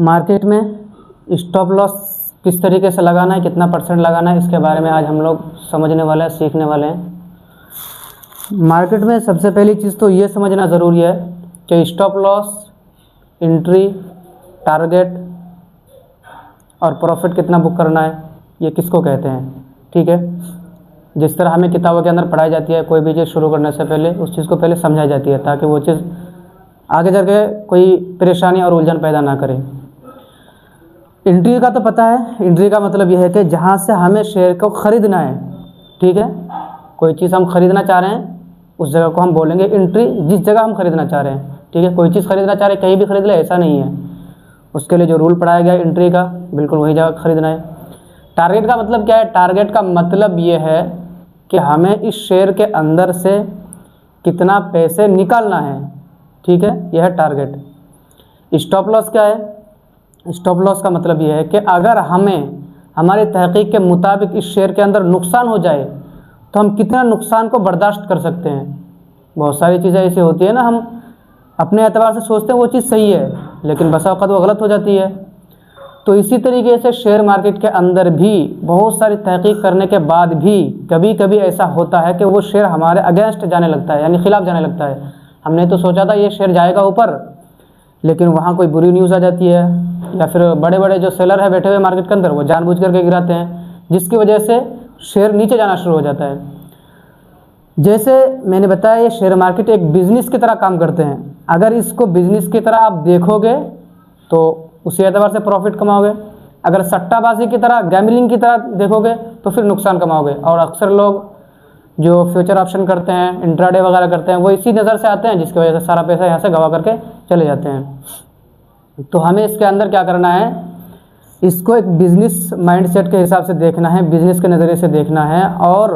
Market में stop loss किस तरीके से लगाना है, कितना परसेंट लगाना है, इसके बारे में आज हम लोग समझने वाले हैं, सीखने वाले हैं। मार्केट में सबसे पहली चीज़ तो ये समझना ज़रूरी है कि स्टॉप लॉस, एंट्री, टारगेट और प्रॉफिट कितना बुक करना है, ये किसको कहते हैं। ठीक है, जिस तरह हमें किताबों के अंदर पढ़ाई जाती है, कोई भी चीज़ शुरू करने से पहले उस चीज़ को पहले समझाई जाती है ताकि वो चीज़ आगे जाके कोई परेशानी और उलझन पैदा ना करे। एंट्री का तो पता है, एंट्री का मतलब यह है कि जहाँ से हमें शेयर को ख़रीदना है। ठीक है, कोई चीज़ हम ख़रीदना चाह रहे हैं उस जगह को हम बोलेंगे एंट्री, जिस जगह हम ख़रीदना चाह रहे हैं। ठीक है, कोई चीज़ ख़रीदना चाह रहे हैं कहीं भी ख़रीद ले, ऐसा नहीं है। उसके लिए जो रूल पढ़ाया गया एंट्री का, बिल्कुल वही जगह ख़रीदना है। टारगेट का मतलब क्या है? टारगेट का मतलब ये है कि हमें इस शेयर के अंदर से कितना पैसे निकालना है। ठीक है, यह है टारगेट। स्टॉप लॉस क्या है? स्टॉप लॉस का मतलब यह है कि अगर हमें हमारी तहकीक के मुताबिक इस शेयर के अंदर नुकसान हो जाए तो हम कितना नुकसान को बर्दाश्त कर सकते हैं। बहुत सारी चीज़ें ऐसी होती है ना, हम अपने एतबार से सोचते हैं वो चीज़ सही है लेकिन बसा वक़्त वो गलत हो जाती है। तो इसी तरीके से शेयर मार्केट के अंदर भी बहुत सारी तहकीक करने के बाद भी कभी कभी ऐसा होता है कि वो शेयर हमारे अगेंस्ट जाने लगता है, यानी खिलाफ जाने लगता है। हमने तो सोचा था ये शेयर जाएगा ऊपर, लेकिन वहाँ कोई बुरी न्यूज़ आ जाती है, या फिर बड़े बड़े जो सेलर है बैठे हुए मार्केट के अंदर वो जानबूझ करके गिराते हैं, जिसकी वजह से शेयर नीचे जाना शुरू हो जाता है। जैसे मैंने बताया, ये शेयर मार्केट एक बिज़नेस की तरह काम करते हैं। अगर इसको बिज़नेस की तरह आप देखोगे तो उसी एतबार से प्रॉफिट कमाओगे, अगर सट्टाबाजी की तरह, गैम्बलिंग की तरह देखोगे तो फिर नुकसान कमाओगे। और अक्सर लोग जो फ्यूचर ऑप्शन करते हैं, इंट्राडे वगैरह करते हैं, वो इसी नज़र से आते हैं, जिसकी वजह से सारा पैसा यहाँ से गवा करके चले जाते हैं। तो हमें इसके अंदर क्या करना है, इसको एक बिज़नेस माइंडसेट के हिसाब से देखना है, बिज़नेस के नज़रिए से देखना है। और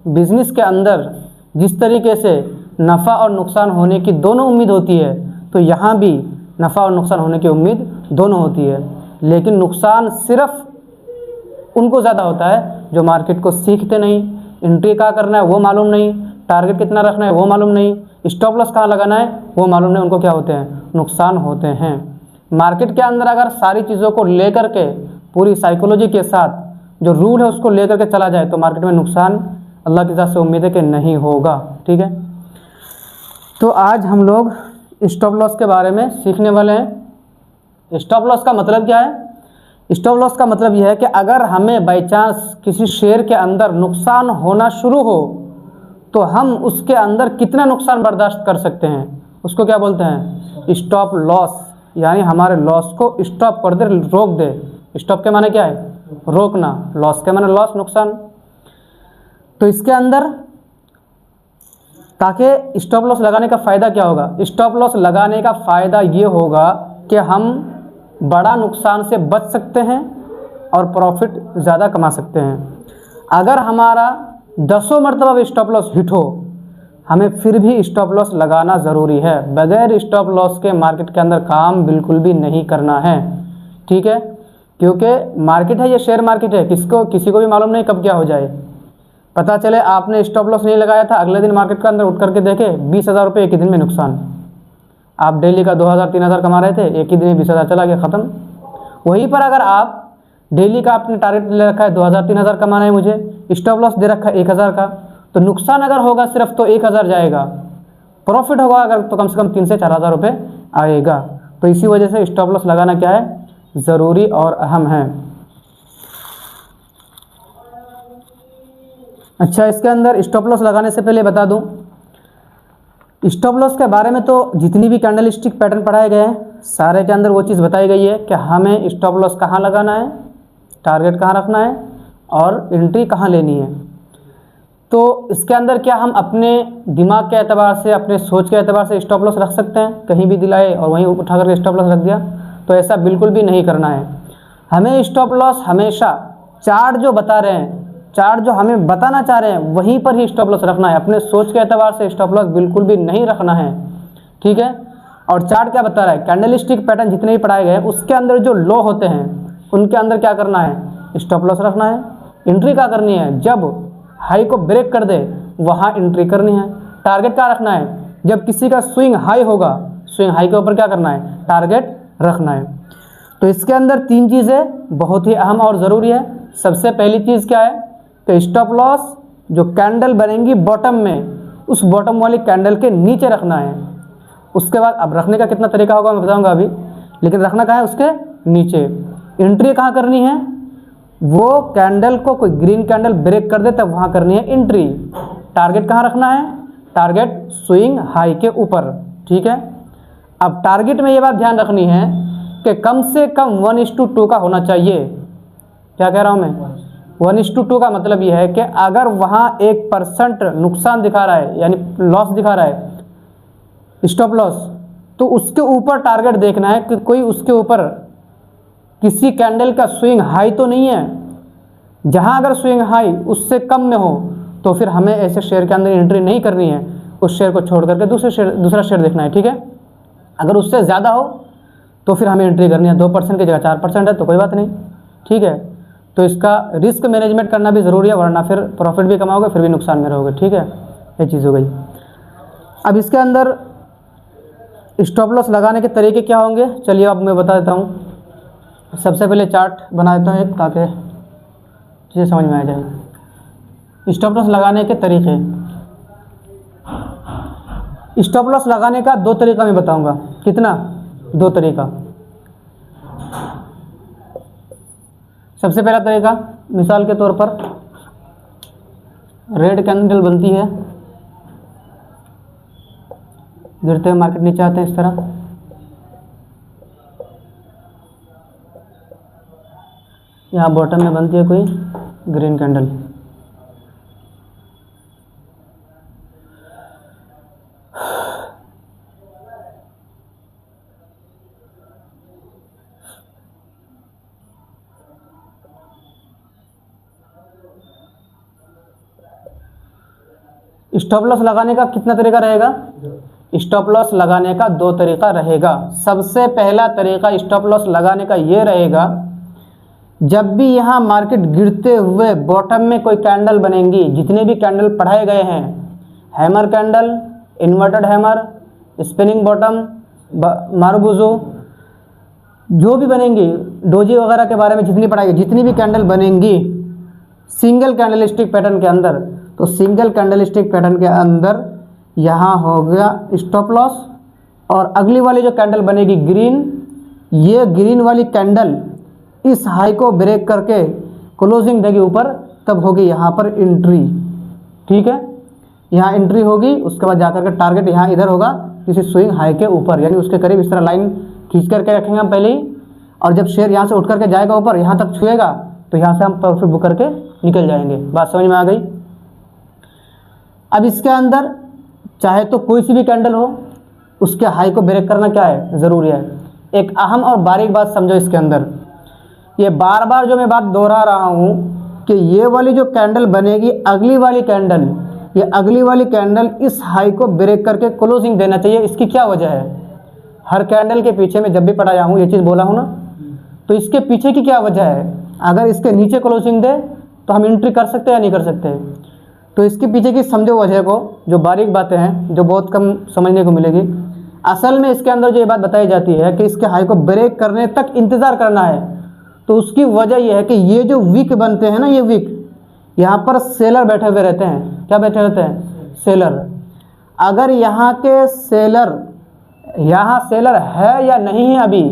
बिज़नेस के अंदर जिस तरीके से नफ़ा और नुकसान होने की दोनों उम्मीद होती है, तो यहाँ भी नफ़ा और नुकसान होने की उम्मीद दोनों होती है। लेकिन नुकसान सिर्फ उनको ज़्यादा होता है जो मार्केट को सीखते नहीं, एंट्री कहाँ करना है वो मालूम नहीं, टारगेट कितना रखना है वो मालूम नहीं, स्टॉप लॉस कहाँ लगाना है वो मालूम नहीं। उनको क्या होते हैं? नुकसान होते हैं। मार्केट के अंदर अगर सारी चीज़ों को लेकर के पूरी साइकोलॉजी के साथ जो रूल है उसको लेकर के चला जाए तो मार्केट में नुकसान अल्लाह की ज़ात से उम्मीद है कि नहीं होगा। ठीक है, तो आज हम लोग स्टॉप लॉस के बारे में सीखने वाले हैं। स्टॉप लॉस का मतलब क्या है? स्टॉप लॉस का मतलब यह है कि अगर हमें बाई चांस किसी शेयर के अंदर नुकसान होना शुरू हो तो हम उसके अंदर कितना नुकसान बर्दाश्त कर सकते हैं, उसको क्या बोलते हैं? Stop loss. यानी हमारे लॉस को स्टॉप कर दे, रोक दे। स्टॉप के माने क्या है? रोकना। लॉस के माने लॉस, नुकसान। तो इसके अंदर ताकि स्टॉप लॉस लगाने का फ़ायदा क्या होगा? स्टॉप लॉस लगाने का फ़ायदा ये होगा कि हम बड़ा नुकसान से बच सकते हैं और प्रॉफिट ज़्यादा कमा सकते हैं। अगर हमारा 10 मरतबा स्टॉप लॉस हिट हो, हमें फिर भी स्टॉप लॉस लगाना ज़रूरी है। बगैर स्टॉप लॉस के मार्केट के अंदर काम बिल्कुल भी नहीं करना है। ठीक है, क्योंकि मार्केट है, ये शेयर मार्केट है, किसी को भी मालूम नहीं कब क्या हो जाए। पता चले आपने स्टॉप लॉस नहीं लगाया था, अगले दिन मार्केट के अंदर उठ करके देखे 20,000 रुपये एक ही दिन में नुकसान। आप डेली का 2,000-3,000 कमा रहे थे, एक ही दिन में 20,000 चला गया, ख़त्म। वहीं पर अगर आप डेली का आपने टारगेट ले रखा है 2,000-3,000 कमाना है मुझे, स्टॉप लॉस दे रखा है 1,000 का, तो नुकसान अगर होगा सिर्फ तो 1,000 जाएगा, प्रॉफिट होगा अगर तो कम से कम 3,000 से 4,000 रुपये आएगा। तो इसी वजह से स्टॉप लॉस लगाना क्या है? ज़रूरी और अहम है। अच्छा, इसके अंदर स्टॉप लॉस लगाने से पहले बता दूं, स्टॉप लॉस के बारे में तो जितनी भी कैंडल स्टिक पैटर्न पढ़ाए गए हैं सारे के अंदर वो चीज़ बताई गई है कि हमें स्टॉप लॉस कहाँ लगाना है, टारगेट कहाँ रखना है और एंट्री कहाँ लेनी है। तो इसके अंदर क्या हम अपने दिमाग के एतबार से, अपने सोच के एतबार से स्टॉप लॉस रख सकते हैं? कहीं भी दिलाए और वहीं उठा करके स्टॉप लॉस रख दिया, तो ऐसा बिल्कुल भी नहीं करना है। हमें स्टॉप लॉस हमेशा चार्ट जो बता रहे हैं, चार्ट जो हमें बताना चाह रहे हैं वहीं पर ही स्टॉप लॉस रखना है। अपने सोच के एतबार से स्टॉप लॉस बिल्कुल भी नहीं रखना है। ठीक है, और चार्ट क्या बता रहा है? कैंडल स्टिक पैटर्न जितने भी पढ़ाए गए उसके अंदर जो लो होते हैं उनके अंदर क्या करना है? स्टॉप लॉस रखना है। एंट्री क्या करनी है? जब हाई को ब्रेक कर दे वहाँ एंट्री करनी है। टारगेट क्या रखना है? जब किसी का स्विंग हाई होगा, स्विंग हाई के ऊपर क्या करना है? टारगेट रखना है। तो इसके अंदर 3 चीज़ें बहुत ही अहम और ज़रूरी है। सबसे पहली चीज़ क्या है कि स्टॉप लॉस जो कैंडल बनेंगी बॉटम में, उस बॉटम वाली कैंडल के नीचे रखना है। उसके बाद अब रखने का कितना तरीका होगा मैं बताऊंगा अभी, लेकिन रखना कहाँ है, उसके नीचे। एंट्री कहाँ करनी है, वो कैंडल को कोई ग्रीन कैंडल ब्रेक कर दे तब वहाँ करनी है एंट्री। टारगेट कहाँ रखना है, टारगेट स्विंग हाई के ऊपर, ठीक है। अब टारगेट में ये बात ध्यान रखनी है कि कम से कम 1:2 का होना चाहिए। क्या कह रहा हूँ मैं, 1:2 का मतलब ये है कि अगर वहाँ 1% नुकसान दिखा रहा है, यानी लॉस दिखा रहा है स्टॉप लॉस, तो उसके ऊपर टारगेट देखना है कि कोई उसके ऊपर किसी कैंडल का स्विंग हाई तो नहीं है। जहाँ अगर स्विंग हाई उससे कम में हो तो फिर हमें ऐसे शेयर के अंदर एंट्री नहीं करनी है, उस शेयर को छोड़ करके दूसरा शेयर देखना है, ठीक है। अगर उससे ज़्यादा हो तो फिर हमें एंट्री करनी है। 2% की जगह 4% है तो कोई बात नहीं, ठीक है। तो इसका रिस्क मैनेजमेंट करना भी ज़रूरी है, वरना फिर प्रॉफिट भी कमाओगे फिर भी नुकसान में रहोगे, ठीक है। ये चीज़ हो गई। अब इसके अंदर स्टॉप लॉस लगाने के तरीके क्या होंगे, चलिए अब मैं बता देता हूँ। सबसे पहले चार्ट बना देता हूँ एक, ताकि चीज़ें समझ में आ जाए। स्टॉप लॉस लगाने के तरीके, स्टॉप लॉस लगाने का 2 तरीका मैं बताऊंगा। कितना, 2 तरीका। सबसे पहला तरीका, मिसाल के तौर पर रेड कैंडल बनती है, गिरते हुए मार्केट नीचे आते हैं इस तरह, यहाँ बॉटम में बनती है कोई ग्रीन कैंडल, स्टॉप लॉस लगाने का कितना तरीका रहेगा, स्टॉप लॉस लगाने का 2 तरीका रहेगा। सबसे पहला तरीका स्टॉप लॉस लगाने का ये रहेगा, जब भी यहाँ मार्केट गिरते हुए बॉटम में कोई कैंडल बनेंगी, जितने भी कैंडल पढ़ाए गए हैं, hammer candle, inverted hammer, spinning bottom, marubozu, जो भी बनेंगी, डोजी वगैरह के बारे में जितनी पढ़ाई, जितनी भी कैंडल बनेंगी सिंगल कैंडलस्टिक पैटर्न के अंदर, तो सिंगल कैंडलस्टिक पैटर्न के अंदर यहाँ हो गया स्टॉप लॉस। और अगली वाली जो कैंडल बनेगी ग्रीन, ये ग्रीन वाली कैंडल इस हाई को ब्रेक करके क्लोजिंग देगी ऊपर, तब होगी यहाँ पर एंट्री, ठीक है। यहाँ एंट्री होगी, उसके बाद जाकर के टारगेट यहाँ इधर होगा किसी स्विंग हाई के ऊपर, यानी उसके करीब इस तरह लाइन खींच करके रखेंगे हम पहले ही, और जब शेयर यहाँ से उठ करके जाएगा ऊपर, यहाँ तक छुएगा तो यहाँ से हम प्रॉफिट बुक करके निकल जाएंगे। बात समझ में आ गई। अब इसके अंदर चाहे तो कोई सी भी कैंडल हो, उसके हाई को ब्रेक करना क्या है, ज़रूरी है। एक अहम और बारीक बात समझो इसके अंदर, ये बार बार जो मैं बात दोहरा रहा हूँ कि ये वाली जो कैंडल बनेगी, अगली वाली कैंडल, ये अगली वाली कैंडल इस हाई को ब्रेक करके क्लोजिंग देना चाहिए। इसकी क्या वजह है, हर कैंडल के पीछे मैं जब भी पढ़ाया हूँ ये चीज़ बोला हूँ ना, तो इसके पीछे की क्या वजह है, अगर इसके नीचे क्लोजिंग दे तो हम एंट्री कर सकते हैं या नहीं कर सकते। तो इसके पीछे की समझो वजह को, जो बारीक बातें हैं जो बहुत कम समझने को मिलेगी। असल में इसके अंदर जो ये बात बताई जाती है कि इसके हाई को ब्रेक करने तक इंतज़ार करना है, तो उसकी वजह यह है कि ये जो विक बनते हैं ना, ये विक, यहाँ पर सेलर बैठे हुए रहते हैं। क्या बैठे रहते हैं, सेलर। अगर यहाँ के सेलर, यहाँ सेलर है या नहीं है अभी,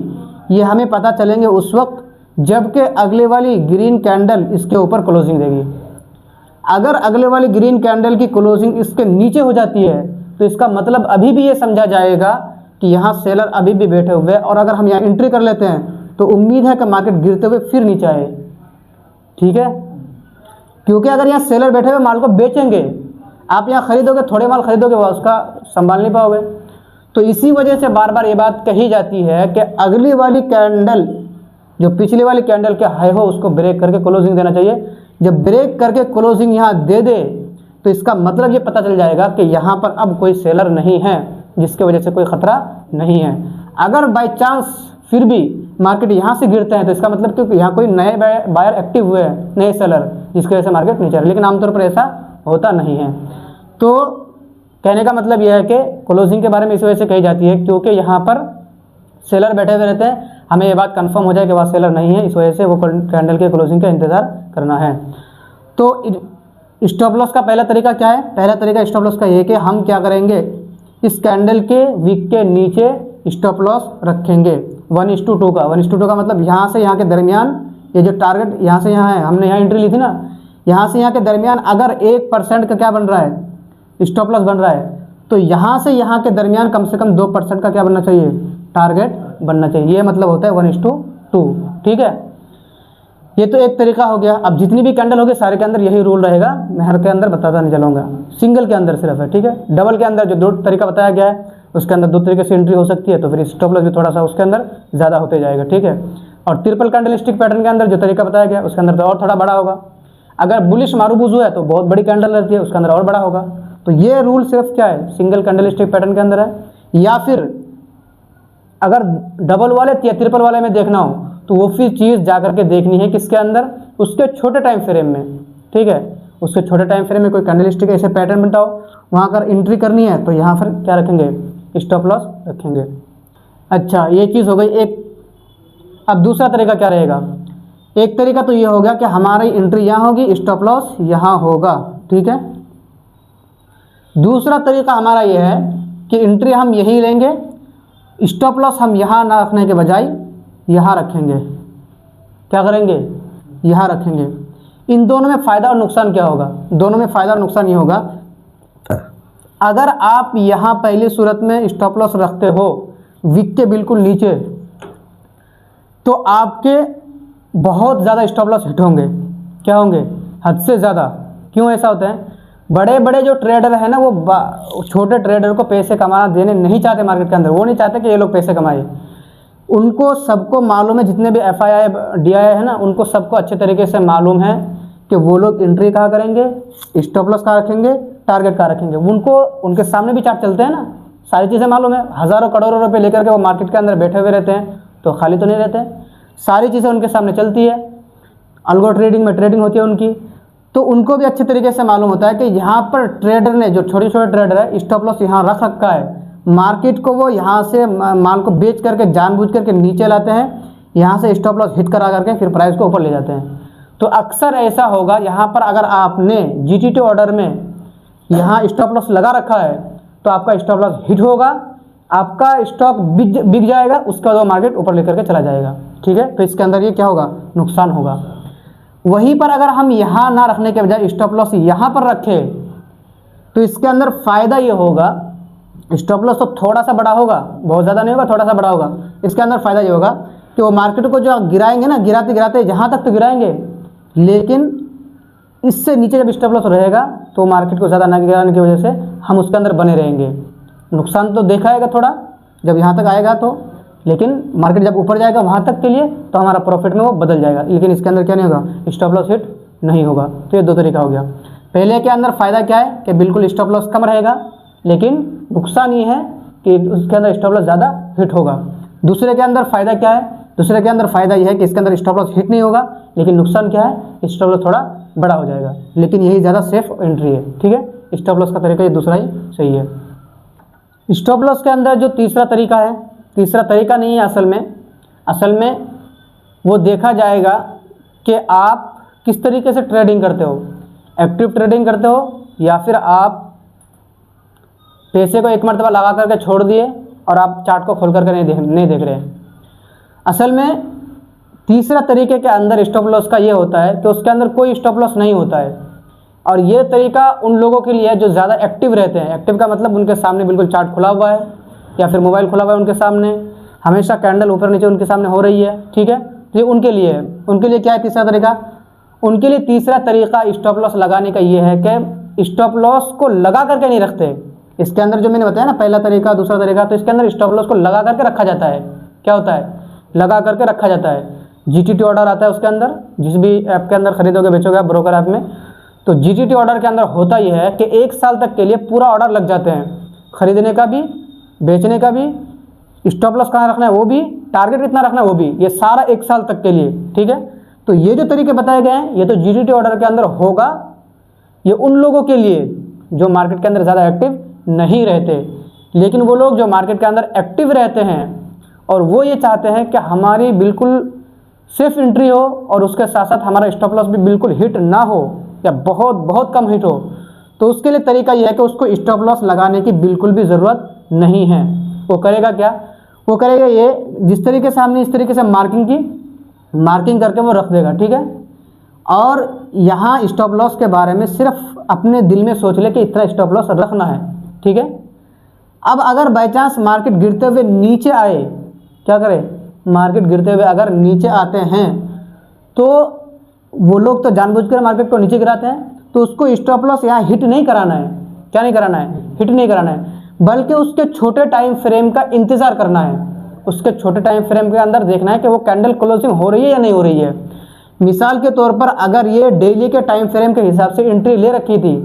ये हमें पता चलेंगे उस वक्त जबकि अगले वाली ग्रीन कैंडल इसके ऊपर क्लोजिंग देगी। अगर अगले वाली ग्रीन कैंडल की क्लोजिंग इसके नीचे हो जाती है तो इसका मतलब अभी भी ये समझा जाएगा कि यहाँ सेलर अभी भी बैठे हुए हैं, और अगर हम यहाँ एंट्री कर लेते हैं तो उम्मीद है कि मार्केट गिरते हुए फिर नीचे आए, ठीक है। क्योंकि अगर यहाँ सेलर बैठे हुए माल को बेचेंगे, आप यहाँ खरीदोगे, थोड़े माल खरीदोगे, वह उसका संभाल नहीं पाओगे। तो इसी वजह से बार बार ये बात कही जाती है कि अगली वाली कैंडल, जो पिछली वाली कैंडल के हाई हो, उसको ब्रेक करके क्लोजिंग देना चाहिए। जब ब्रेक करके क्लोजिंग यहाँ दे दे तो इसका मतलब ये पता चल जाएगा कि यहाँ पर अब कोई सेलर नहीं है, जिसके वजह से कोई ख़तरा नहीं है। अगर बाय चांस फिर भी मार्केट यहाँ से गिरते हैं तो इसका मतलब क्योंकि यहाँ कोई नए बायर एक्टिव हुए हैं, नए सेलर, जिसकी वजह से मार्केट नीचे, लेकिन आमतौर पर ऐसा होता नहीं है। तो कहने का मतलब यह है कि क्लोजिंग के बारे में इस वजह से कही जाती है क्योंकि यहाँ पर सेलर बैठे हुए रहते हैं। हमें ये बात कंफर्म हो जाए कि वह सेलर नहीं है, इस वजह से वो कैंडल के क्लोजिंग का इंतज़ार करना है। तो स्टॉप लॉस का पहला तरीका क्या है? पहला तरीका स्टॉप लॉस का ये है कि हम क्या करेंगे, इस कैंडल के विक के नीचे स्टॉप लॉस रखेंगे 1:2 का। 1:2 का मतलब यहाँ से यहाँ के दरमियान, ये जो टारगेट यहाँ से यहाँ है, हमने यहाँ एंट्री ली थी ना, यहाँ से यहाँ के दरमियान अगर 1% का क्या बन रहा है, स्टॉप लॉस बन रहा है, तो यहाँ से यहाँ के दरमियान कम से कम 2% का क्या बनना चाहिए, टारगेट बनना चाहिए। ये मतलब होता है 1:2। ठीक है, ये तो एक तरीका हो गया। अब जितनी भी कैंडल होगी सारे के अंदर यही रूल रहेगा, मैं हर के अंदर बताता नहीं चलूँगा, सिंगल के अंदर सिर्फ है। ठीक है, डबल के अंदर जो 2 तरीका बताया गया है उसके अंदर 2 तरीके से एंट्री हो सकती है, तो फिर स्टॉप लॉस भी थोड़ा सा उसके अंदर ज़्यादा होते जाएगा। ठीक है, और ट्रिपल कैंडल स्टिक पैटर्न के अंदर जो तरीका बताया गया उसके अंदर तो और थोड़ा बड़ा होगा। अगर बुलिश मारूबुजू है तो बहुत बड़ी कैंडल रहती है, उसके अंदर और बड़ा होगा। तो ये रूल सिर्फ क्या है, सिंगल कैंडल स्टिक पैटर्न के अंदर है। या फिर अगर डबल वाले या ट्रिपल वाले में देखना हो तो वो फिर चीज़ जा करके देखनी है किसके अंदर, उसके छोटे टाइम फ्रेम में। ठीक है, उसके छोटे टाइम फ्रेम में कोई कैंडल स्टिक ऐसे पैटर्न बनता हो, वहाँ अगर एंट्री करनी है तो यहाँ पर क्या रखेंगे, स्टॉप लॉस रखेंगे। अच्छा, ये चीज़ हो गई एक। अब दूसरा तरीका क्या रहेगा, एक तरीका तो ये होगा कि हमारी एंट्री यहाँ होगी, स्टॉप लॉस यहाँ होगा। ठीक है, दूसरा तरीका हमारा ये है कि एंट्री हम यही लेंगे, स्टॉप लॉस हम यहाँ ना रखने के बजाय यहाँ रखेंगे। क्या करेंगे, यहाँ रखेंगे। इन दोनों में फ़ायदा और नुकसान क्या होगा, दोनों में फ़ायदा और नुकसान ये होगा, अगर आप यहाँ पहली सूरत में स्टॉप लॉस रखते हो विक के बिल्कुल नीचे, तो आपके बहुत ज़्यादा स्टॉप लॉस हिट होंगे। क्या होंगे, हद से ज़्यादा। क्यों ऐसा होता है, बड़े बड़े जो ट्रेडर है ना, वो छोटे ट्रेडर को पैसे कमाना देने नहीं चाहते मार्केट के अंदर। वो नहीं चाहते कि ये लोग पैसे कमाए। उनको सबको मालूम है, जितने भी FII DII है ना, उनको सबको अच्छे तरीके से मालूम है कि वो लोग एंट्री कहाँ करेंगे, स्टॉप लॉस कहाँ रखेंगे, टारगेट कहाँ रखेंगे। उनको उनके सामने भी चार्ट चलते हैं ना, सारी चीज़ें मालूम है। हज़ारों करोड़ों रुपये लेकर के वो मार्केट के अंदर बैठे हुए रहते हैं, तो खाली तो नहीं रहते, सारी चीज़ें उनके सामने चलती है। अल्गो ट्रेडिंग में ट्रेडिंग होती है उनकी, तो उनको भी अच्छे तरीके से मालूम होता है कि यहाँ पर ट्रेडर ने, जो छोटे छोटे ट्रेडर है, स्टॉप लॉस यहाँ रख रखा है। मार्केट को वो यहाँ से माल को बेच करके जानबूझ करके नीचे लाते हैं, यहाँ से स्टॉप लॉस हिट करा करके फिर प्राइस को ऊपर ले जाते हैं। तो अक्सर ऐसा होगा, यहाँ पर अगर आपने GTT ऑर्डर में यहाँ स्टॉप लॉस लगा रखा है तो आपका स्टॉप लॉस हिट होगा, आपका स्टॉक बिक जाएगा, उसका वो मार्केट ऊपर लेकर के चला जाएगा। ठीक है, तो इसके अंदर ये क्या होगा, नुकसान होगा। वहीं पर अगर हम यहाँ ना रखने के बजाय स्टॉप लॉस यहाँ पर रखें तो इसके अंदर फ़ायदा ये होगा, स्टॉप लॉस तो थोड़ा सा बड़ा होगा, बहुत ज़्यादा नहीं होगा, थोड़ा सा बड़ा होगा। इसके अंदर फ़ायदा ये होगा कि वो मार्केट को जो गिराएंगे ना, गिराते गिराते जहाँ तक तो गिराएंगे, लेकिन इससे नीचे जब स्टॉप लॉस रहेगा तो मार्केट को ज़्यादा ना गिराने की वजह से हम उसके अंदर बने रहेंगे। नुकसान तो देखा आएगा थोड़ा जब यहाँ तक आएगा तो, लेकिन मार्केट जब ऊपर जाएगा वहाँ तक के लिए तो हमारा प्रॉफिट में वो बदल जाएगा। लेकिन इसके अंदर क्या नहीं होगा, स्टॉप लॉस हिट नहीं होगा। तो ये दो तरीका हो गया। पहले के अंदर फ़ायदा क्या है कि बिल्कुल स्टॉप लॉस कम रहेगा, लेकिन नुकसान ये है कि उसके अंदर स्टॉप लॉस ज़्यादा हिट होगा। दूसरे के अंदर फ़ायदा क्या है, दूसरे के अंदर फ़ायदा यह है कि इसके अंदर स्टॉप लॉस हिट नहीं होगा, लेकिन नुकसान क्या है, स्टॉप लॉस थोड़ा बड़ा हो जाएगा, लेकिन यही ज़्यादा सेफ एंट्री है। ठीक है, स्टॉप लॉस का तरीका ये दूसरा ही सही है। स्टॉप लॉस के अंदर जो तीसरा तरीका है, तीसरा तरीका नहीं है असल में वो देखा जाएगा कि आप किस तरीके से ट्रेडिंग करते हो, एक्टिव ट्रेडिंग करते हो या फिर आप पैसे को एक मरतबा लगा करके छोड़ दिए और आप चार्ट को खोल करके नहीं देख रहे। असल में तीसरा तरीके के अंदर स्टॉप लॉस का ये होता है कि उसके अंदर कोई स्टॉप लॉस नहीं होता है, और ये तरीका उन लोगों के लिए है जो ज़्यादा एक्टिव रहते हैं। एक्टिव का मतलब उनके सामने बिल्कुल चार्ट खुला हुआ है या फिर मोबाइल खुला हुआ है उनके सामने, हमेशा कैंडल ऊपर नीचे उनके सामने हो रही है। ठीक है, तो ये उनके लिए है। उनके लिए क्या है तीसरा तरीका, उनके लिए तीसरा तरीका स्टॉप लॉस लगाने का ये है कि स्टॉप लॉस को लगा करके नहीं रखते। इसके अंदर जो मैंने बताया ना, पहला तरीका दूसरा तरीका, तो इसके अंदर स्टॉप लॉस को लगा करके रखा जाता है। क्या होता है, लगा करके रखा जाता है। GTT ऑर्डर आता है उसके अंदर, जिस भी ऐप के अंदर खरीदोगे बेचोगे आप ब्रोकर ऐप में, तो GTT ऑर्डर के अंदर होता यह है कि 1 साल तक के लिए पूरा ऑर्डर लग जाते हैं, खरीदने का भी बेचने का भी, स्टॉप लॉस कहाँ रखना है वो भी, टारगेट कितना रखना है वो भी, ये सारा 1 साल तक के लिए। ठीक है, तो ये जो तरीके बताए गए हैं ये तो GTT ऑर्डर के अंदर होगा। ये उन लोगों के लिए जो मार्केट के अंदर ज़्यादा एक्टिव नहीं रहते, लेकिन वो लोग जो मार्केट के अंदर एक्टिव रहते हैं और वो ये चाहते हैं कि हमारी बिल्कुल सेफ एंट्री हो और उसके साथ साथ हमारा स्टॉप लॉस भी बिल्कुल हिट ना हो या बहुत बहुत कम हिट हो। तो उसके लिए तरीका यह है कि उसको स्टॉप लॉस लगाने की बिल्कुल भी ज़रूरत नहीं है। वो करेगा क्या, वो करेगा ये, जिस तरीके से हमने इस तरीके से मार्किंग करके वो रख देगा, ठीक है। और यहाँ स्टॉप लॉस के बारे में सिर्फ अपने दिल में सोच ले कि इतना स्टॉप लॉस रखना है, ठीक है। अब अगर बाई चांस मार्केट गिरते हुए नीचे आए, क्या करें, मार्केट गिरते हुए अगर नीचे आते हैं तो वो लोग तो जानबूझकर मार्केट को नीचे गिराते हैं, तो उसको स्टॉप लॉस यहाँ हिट नहीं कराना है। क्या नहीं कराना है, हिट नहीं कराना है, बल्कि उसके छोटे टाइम फ्रेम का इंतज़ार करना है। उसके छोटे टाइम फ्रेम के अंदर देखना है कि वो कैंडल क्लोजिंग हो रही है या नहीं हो रही है। मिसाल के तौर पर अगर ये डेली के टाइम फ्रेम के हिसाब से एंट्री ले रखी थी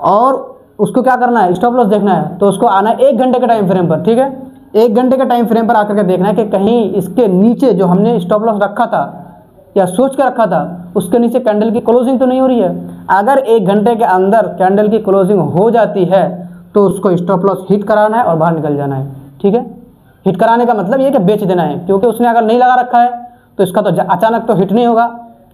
और उसको क्या करना है, स्टॉप लॉस देखना है, तो उसको आना है 1 घंटे के टाइम फ्रेम पर, ठीक है। 1 घंटे के टाइम फ्रेम पर आकर के देखना है कि कहीं इसके नीचे जो हमने स्टॉप लॉस रखा था या सोच के रखा था उसके नीचे कैंडल की क्लोजिंग तो नहीं हो रही है। अगर 1 घंटे के अंदर कैंडल की क्लोजिंग हो जाती है तो उसको स्टॉप लॉस हिट कराना है और बाहर निकल जाना है, ठीक है। हिट कराने का मतलब ये कि बेच देना है, क्योंकि उसने अगर नहीं लगा रखा है तो इसका तो अचानक तो हिट नहीं होगा,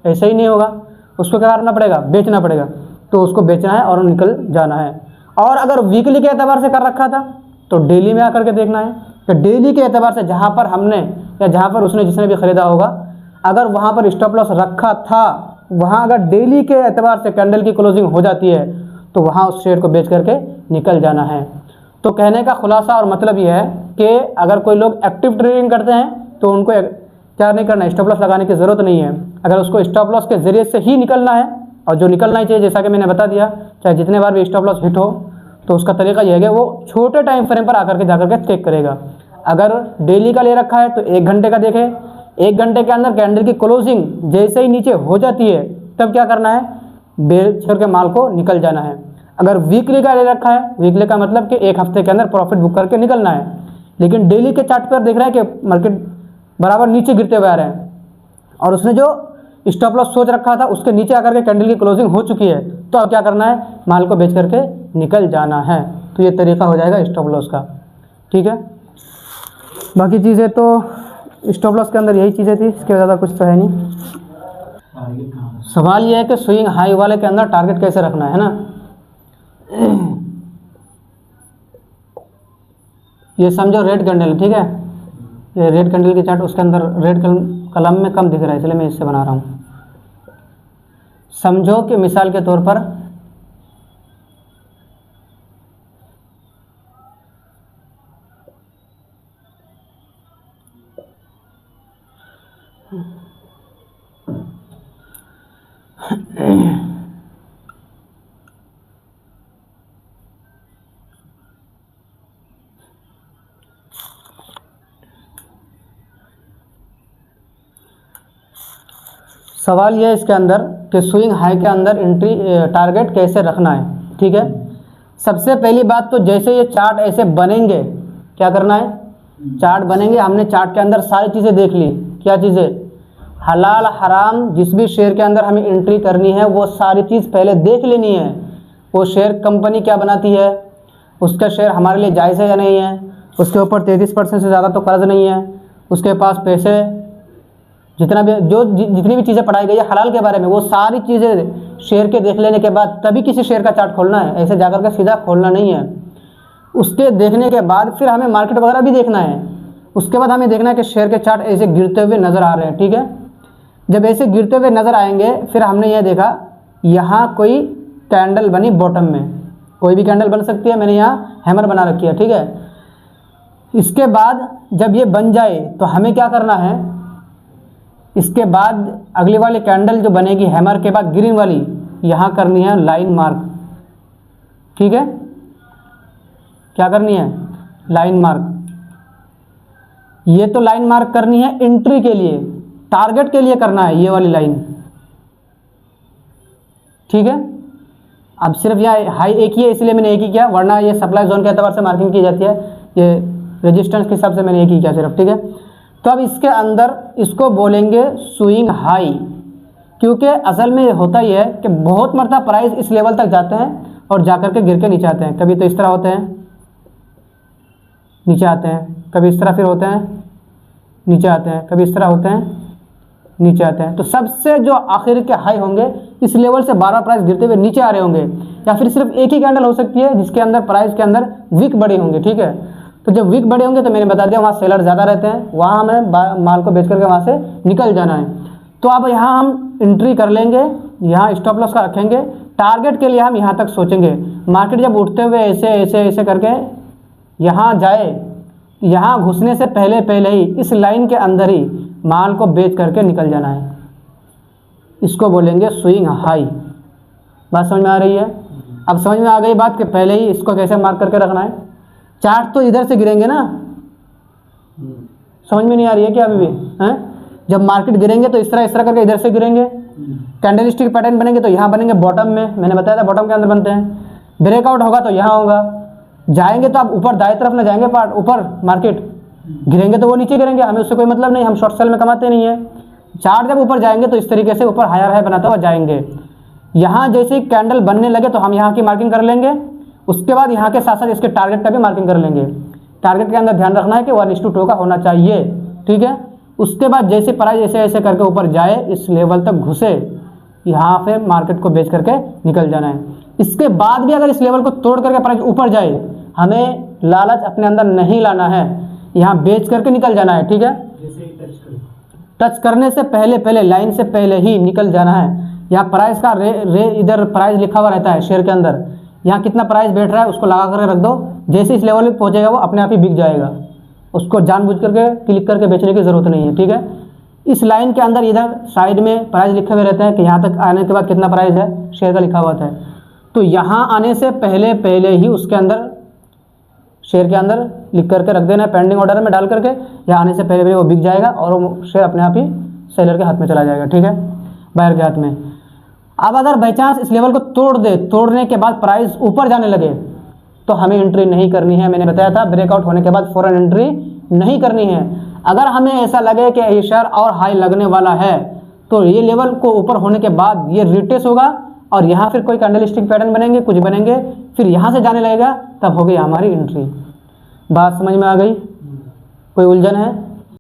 ऐसे ही नहीं होगा, उसको क्या करना पड़ेगा, बेचना पड़ेगा। तो उसको बेचना है और निकल जाना है। और अगर वीकली के एतबार से कर रखा था तो डेली में आकर के देखना है कि डेली के एतबार से जहाँ पर हमने या जहाँ पर उसने जिसने भी ख़रीदा होगा अगर वहाँ पर स्टॉप लॉस रखा था, वहाँ अगर डेली के एतबार से कैंडल की क्लोजिंग हो जाती है तो वहाँ उस शेयर को बेच करके निकल जाना है। तो कहने का खुलासा और मतलब ये है कि अगर कोई लोग एक्टिव ट्रेडिंग करते हैं तो उनको क्या नहीं करना है, स्टॉप लॉस लगाने की ज़रूरत नहीं है। अगर उसको स्टॉप लॉस के ज़रिए से ही निकलना है, और जो निकलना ही चाहिए जैसा कि मैंने बता दिया, चाहे जितने बार भी स्टॉप लॉस हिट हो, तो उसका तरीका यह है कि वो छोटे टाइम फ्रेम पर आकर के जाकर के चेक करेगा। अगर डेली का ले रखा है तो 1 घंटे का देखे, 1 घंटे के अंदर कैंडल की क्लोजिंग जैसे ही नीचे हो जाती है तब क्या करना है, बेच करके माल को निकल जाना है। अगर वीकली का ले रखा है, वीकली का मतलब कि 1 हफ्ते के अंदर प्रॉफिट बुक करके निकलना है, लेकिन डेली के चार्ट पर देख रहा है कि मार्केट बराबर नीचे गिरते हुए आ रहे हैं और उसने जो स्टॉप लॉस सोच रखा था उसके नीचे आकर के कैंडल की क्लोजिंग हो चुकी है, तो अब क्या करना है, माल को बेच करके निकल जाना है। तो ये तरीका हो जाएगा स्टॉप लॉस का, ठीक है। बाकी चीज़ें तो स्टॉप लॉस के अंदर यही चीज़ें थी, इसके ज़्यादा कुछ तो है नहीं। सवाल ये है कि स्विंग हाई वाले के अंदर टारगेट कैसे रखना है ना। ये समझो रेड कैंडल, ठीक है, ये रेड कैंडल की चार्ट, उसके अंदर रेड कलम में कम दिख रहा है इसलिए मैं इससे बना रहा हूँ। समझो कि मिसाल के तौर पर सवाल यह है इसके अंदर कि स्विंग हाई के अंदर एंट्री टारगेट कैसे रखना है, ठीक है। सबसे पहली बात तो जैसे ये चार्ट ऐसे बनेंगे, क्या करना है, चार्ट बनेंगे, हमने चार्ट के अंदर सारी चीज़ें देख ली, क्या चीज़ें, हलाल हराम, जिस भी शेयर के अंदर हमें एंट्री करनी है वो सारी चीज़ पहले देख लेनी है। वो शेयर कंपनी क्या बनाती है, उसका शेयर हमारे लिए जायज़ है या नहीं है, उसके ऊपर 33% से ज़्यादा तो कर्ज नहीं है, उसके पास पैसे, जितना भी जितनी भी चीज़ें पढ़ाई गई है हलाल के बारे में, वो सारी चीज़ें शेयर के देख लेने के बाद तभी किसी शेयर का चार्ट खोलना है, ऐसे जाकर के सीधा खोलना नहीं है। उसके देखने के बाद फिर हमें मार्केट वगैरह भी देखना है। उसके बाद हमें देखना है कि शेयर के चार्ट ऐसे गिरते हुए नज़र आ रहे हैं, ठीक है। जब ऐसे गिरते हुए नज़र आएंगे फिर हमने ये देखा यहाँ कोई कैंडल बनी बॉटम में, कोई भी कैंडल बन सकती है, मैंने यहाँ हैमर बना रखी है, ठीक है। इसके बाद जब ये बन जाए तो हमें क्या करना है, इसके बाद अगली वाली कैंडल जो बनेगी हैमर के बाद ग्रीन वाली, यहाँ करनी है लाइन मार्क, ठीक है। क्या करनी है, लाइन मार्क। ये तो लाइन मार्क करनी है एंट्री के लिए, टारगेट के लिए करना है ये वाली लाइन, ठीक है। अब सिर्फ यहाँ हाई एक ही है इसलिए मैंने एक ही किया, वरना ये सप्लाई जोन के एतबार से मार्किंग की जाती है, ये रेजिस्टेंस के हिसाब से मैंने एक ही किया सिर्फ, ठीक है। तो अब इसके अंदर इसको बोलेंगे स्विंग हाई, क्योंकि असल में होता ही है कि बहुत मरतबा प्राइस इस लेवल तक जाते हैं और जाकर के गिर के नीचे आते हैं। कभी तो इस तरह होते हैं, नीचे आते हैं, कभी इस तरह फिर होते हैं, नीचे आते हैं, कभी इस तरह होते हैं नीचे आते हैं। तो सबसे जो आखिर के हाई होंगे इस लेवल से 12 प्राइस गिरते हुए नीचे आ रहे होंगे, या फिर सिर्फ एक ही कैंडल हो सकती है जिसके अंदर प्राइस के अंदर वीक बड़े होंगे, ठीक है। तो जब वीक बड़े होंगे तो मैंने बता दिया वहाँ सेलर ज़्यादा रहते हैं, वहाँ हमें माल को बेच करके वहाँ से निकल जाना है। तो अब यहाँ हम एंट्री कर लेंगे, यहाँ स्टॉप लॉस का रखेंगे, टारगेट के लिए हम यहाँ तक सोचेंगे। मार्केट जब उठते हुए ऐसे ऐसे ऐसे करके यहाँ जाए, यहाँ घुसने से पहले पहले ही इस लाइन के अंदर ही माल को बेच करके निकल जाना है। इसको बोलेंगे स्विंग हाई। बात समझ में आ रही है? अब समझ में आ गई बात कि पहले ही इसको कैसे मार्क करके रखना है। चार्ट तो इधर से गिरेंगे ना, समझ में नहीं आ रही है क्या अभी भी? हैं? जब मार्केट गिरेंगे तो इस तरह करके इधर से गिरेंगे, कैंडलस्टिक पैटर्न बनेंगे तो यहाँ बनेंगे बॉटम में, मैंने बताया था बॉटम के अंदर बनते हैं। ब्रेकआउट होगा तो यहाँ होगा, जाएंगे तो आप ऊपर दाएं तरफ ना जाएंगे, पार्ट ऊपर मार्केट गिरेंगे तो वो नीचे गिरेंगे, हमें उससे कोई मतलब नहीं, हम शॉर्ट सेल में कमाते नहीं है। चार्ट जब ऊपर जाएंगे तो इस तरीके से ऊपर हायर हाई बनाता हुआ जाएंगे। यहाँ जैसे ही कैंडल बनने लगे तो हम यहाँ की मार्किंग कर लेंगे, उसके बाद यहाँ के साथ साथ इसके टारगेट का भी मार्किंग कर लेंगे। टारगेट के अंदर ध्यान रखना है कि 1:2 का होना चाहिए, ठीक है। उसके बाद जैसे प्राइस ऐसे ऐसे करके ऊपर जाए, इस लेवल तक घुसे, यहाँ पे मार्केट को बेच करके निकल जाना है। इसके बाद भी अगर इस लेवल को तोड़ करके प्राइस ऊपर जाए, हमें लालच अपने अंदर नहीं लाना है, यहाँ बेच करके निकल जाना है, ठीक है। टच करने से पहले पहले लाइन से पहले ही निकल जाना है। यहाँ प्राइस का इधर प्राइस लिखा हुआ रहता है शेयर के अंदर, यहाँ कितना प्राइस बैठ रहा है उसको लगा करके रख दो, जैसे इस लेवल पे पहुँचेगा वो अपने आप ही बिक जाएगा, उसको जानबूझ करके क्लिक करके बेचने की ज़रूरत नहीं है, ठीक है। इस लाइन के अंदर इधर साइड में प्राइस लिखे हुए रहते हैं कि यहाँ तक आने के बाद कितना प्राइस है, शेयर का लिखा हुआ है। तो यहाँ आने से पहले पहले ही उसके अंदर शेयर के अंदर लिख करके रख देना है, पेंडिंग ऑर्डर में डाल करके, यहाँ आने से पहले पहले वो बिक जाएगा और वो शेयर अपने आप ही सेलर के हाथ में चला जाएगा, ठीक है, बायर के हाथ में। अब अगर बाई चांस इस लेवल को तोड़ दे, तोड़ने के बाद प्राइस ऊपर जाने लगे तो हमें एंट्री नहीं करनी है। मैंने बताया था ब्रेकआउट होने के बाद फौरन एंट्री नहीं करनी है। अगर हमें ऐसा लगे कि ये शेयर और हाई लगने वाला है तो ये लेवल को ऊपर होने के बाद ये रिटेस्ट होगा और यहाँ फिर कोई कैंडलस्टिक पैटर्न बनेंगे, कुछ बनेंगे, फिर यहाँ से जाने लगेगा, तब होगी हमारी एंट्री। बात समझ में आ गई? कोई उलझन है?